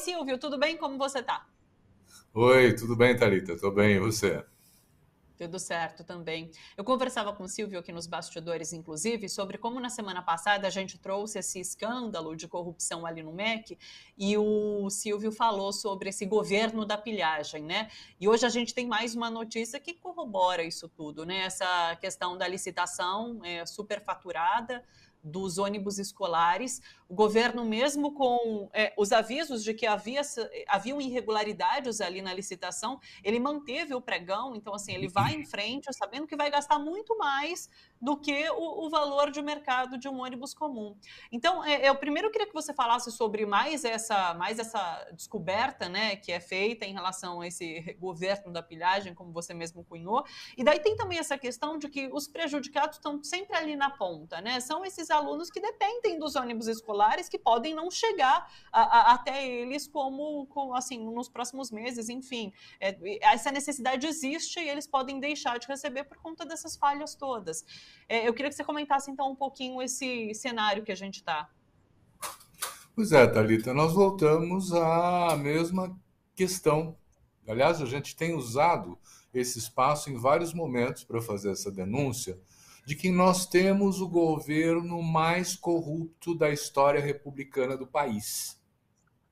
Silvio, tudo bem? Como você tá? Oi, tudo bem, Thalita? Tô bem, e você? Tudo certo também. Eu conversava com o Silvio aqui nos bastidores, inclusive, sobre como na semana passada a gente trouxe esse escândalo de corrupção ali no MEC e o Silvio falou sobre esse governo da pilhagem, né? E hoje a gente tem mais uma notícia que corrobora isso tudo, né? Essa questão da licitação superfaturada dos ônibus escolares, o governo mesmo com os avisos de que haviam irregularidades ali na licitação, ele manteve o pregão, então assim, ele vai em frente, sabendo que vai gastar muito mais do que o valor de mercado de um ônibus comum. Então, eu primeiro queria que você falasse sobre mais essa descoberta, né, que é feita em relação a esse governo da pilhagem, como você mesmo cunhou, e daí tem também essa questão de que os prejudicados estão sempre ali na ponta, né? São esses alunos que dependem dos ônibus escolares que podem não chegar até eles como assim nos próximos meses, enfim. Essa necessidade existe e eles podem deixar de receber por conta dessas falhas todas. Eu queria que você comentasse então um pouquinho esse cenário que a gente está. Pois é, Thalita, nós voltamos à mesma questão. Aliás, a gente tem usado esse espaço em vários momentos para fazer essa denúncia de que nós temos o governo mais corrupto da história republicana do país,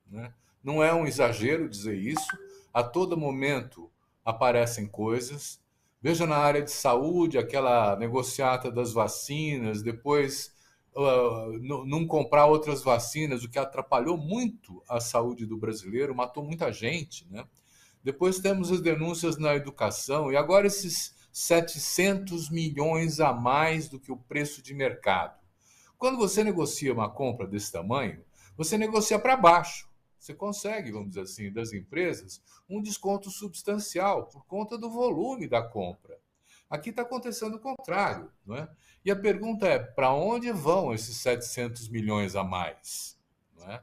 né? Não é um exagero dizer isso. A todo momento aparecem coisas. Veja na área de saúde, aquela negociata das vacinas, depois não comprar outras vacinas, o que atrapalhou muito a saúde do brasileiro, matou muita gente, né? Depois temos as denúncias na educação e agora esses 700 milhões a mais do que o preço de mercado. Quando você negocia uma compra desse tamanho, você negocia para baixo. Você consegue, vamos dizer assim, das empresas, um desconto substancial por conta do volume da compra. Aqui está acontecendo o contrário, não é? E a pergunta é, para onde vão esses 700 milhões a mais? Não é?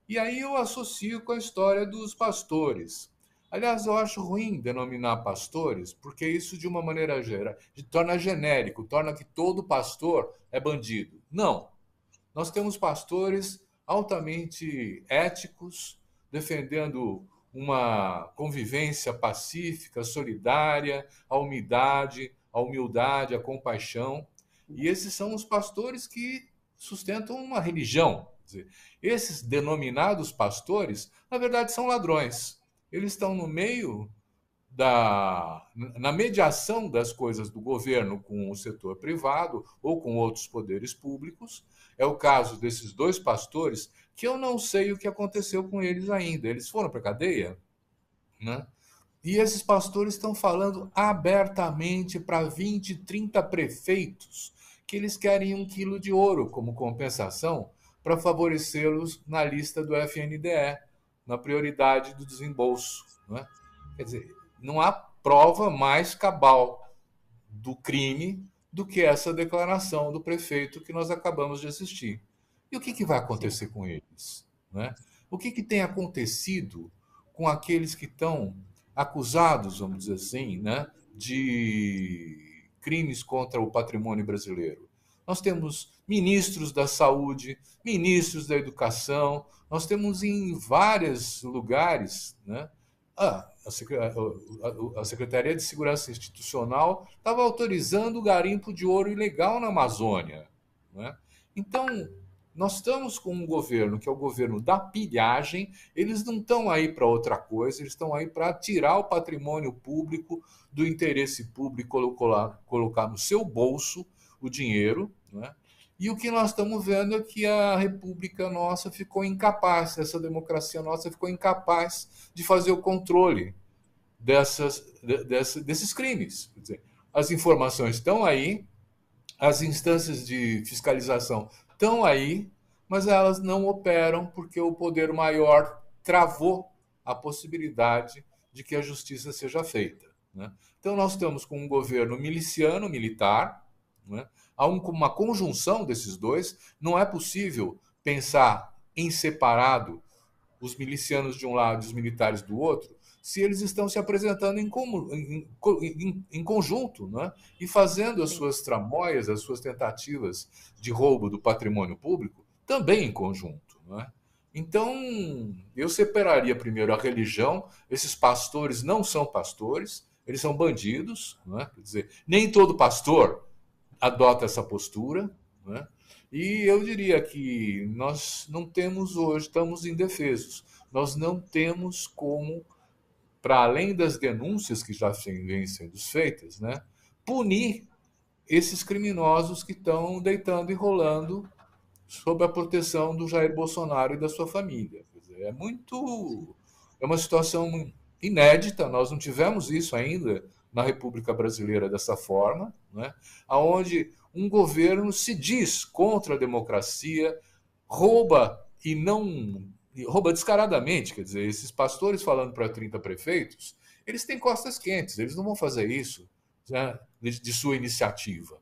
E aí eu associo com a história dos pastores. Aliás, eu acho ruim denominar pastores, porque isso, de uma maneira geral, torna genérico, torna que todo pastor é bandido. Não. Nós temos pastores altamente éticos, defendendo uma convivência pacífica, solidária, a humildade, a compaixão. E esses são os pastores que sustentam uma religião. Quer dizer, esses denominados pastores, na verdade, são ladrões. Eles estão no meio na mediação das coisas do governo com o setor privado ou com outros poderes públicos. É o caso desses dois pastores, que eu não sei o que aconteceu com eles ainda. Eles foram para a cadeia, né? E esses pastores estão falando abertamente para 20, 30 prefeitos que eles querem 1 quilo de ouro como compensação para favorecê-los na lista do FNDE, na prioridade do desembolso, né? Quer dizer, não há prova mais cabal do crime do que essa declaração do prefeito que nós acabamos de assistir. E o que vai Sim. acontecer com eles, né? O que tem acontecido com aqueles que estão acusados, vamos dizer assim, né, de crimes contra o patrimônio brasileiro? Nós temos ministros da saúde, ministros da educação, nós temos em vários lugares, né? A Secretaria de Segurança Institucional estava autorizando o garimpo de ouro ilegal na Amazônia, né? Então, nós estamos com um governo que é o governo da pilhagem. Eles não estão aí para outra coisa, eles estão aí para tirar o patrimônio público do interesse público, colocar no seu bolso o dinheiro, né? E o que nós estamos vendo é que a República nossa ficou incapaz, essa democracia nossa ficou incapaz de fazer o controle desses crimes. Quer dizer, as informações estão aí, as instâncias de fiscalização estão aí, mas elas não operam porque o poder maior travou a possibilidade de que a justiça seja feita, né? Então nós estamos com um governo miliciano, militar, né? Há uma conjunção desses dois. Não é possível pensar em separado os milicianos de um lado e os militares do outro, se eles estão se apresentando em conjunto, né? E fazendo as Sim. suas tramóias, as suas tentativas de roubo do patrimônio público também em conjunto, né? Então, eu separaria primeiro a religião. Esses pastores não são pastores, eles são bandidos, não é? Quer dizer, nem todo pastor adota essa postura, não é? E eu diria que nós não temos hoje, estamos indefesos. Nós não temos como, para além das denúncias que já vêm sendo feitas, né, punir esses criminosos que estão deitando e rolando sob a proteção do Jair Bolsonaro e da sua família. Quer dizer, é uma situação inédita, nós não tivemos isso ainda na República Brasileira dessa forma, né? Onde um governo se diz contra a democracia, rouba e não rouba descaradamente, quer dizer, esses pastores falando para 30 prefeitos, eles têm costas quentes, eles não vão fazer isso, né, de sua iniciativa.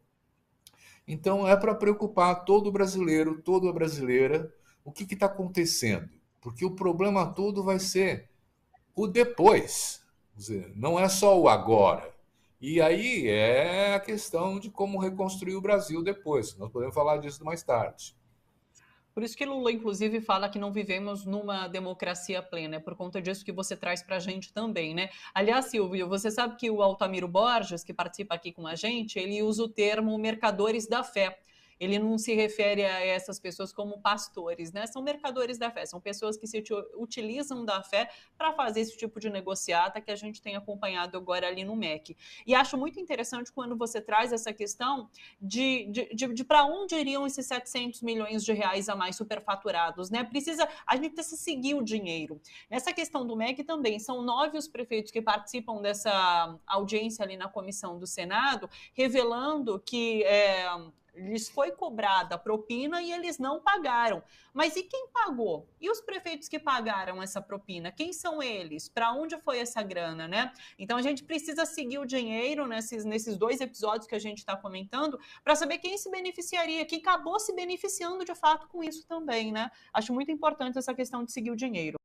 Então é para preocupar todo brasileiro, toda brasileira, o que está acontecendo. Porque o problema todo vai ser o depois. Quer dizer, não é só o agora. E aí é a questão de como reconstruir o Brasil depois. Nós podemos falar disso mais tarde. Por isso que Lula, inclusive, fala que não vivemos numa democracia plena. É por conta disso que você traz para a gente também, né? Aliás, Silvio, você sabe que o Altamiro Borges, que participa aqui com a gente, ele usa o termo mercadores da fé. Ele não se refere a essas pessoas como pastores, né? São mercadores da fé, são pessoas que se utilizam da fé para fazer esse tipo de negociata que a gente tem acompanhado agora ali no MEC. E acho muito interessante quando você traz essa questão de para onde iriam esses 700 milhões de reais a mais superfaturados, né? A gente precisa seguir o dinheiro. Nessa questão do MEC também, são 9 os prefeitos que participam dessa audiência ali na comissão do Senado, revelando que lhes foi cobrada a propina e eles não pagaram. Mas e quem pagou? E os prefeitos que pagaram essa propina? Quem são eles? Para onde foi essa grana, né? Então a gente precisa seguir o dinheiro nesses 2 episódios que a gente está comentando para saber quem se beneficiaria, quem acabou se beneficiando de fato com isso também, né? Acho muito importante essa questão de seguir o dinheiro.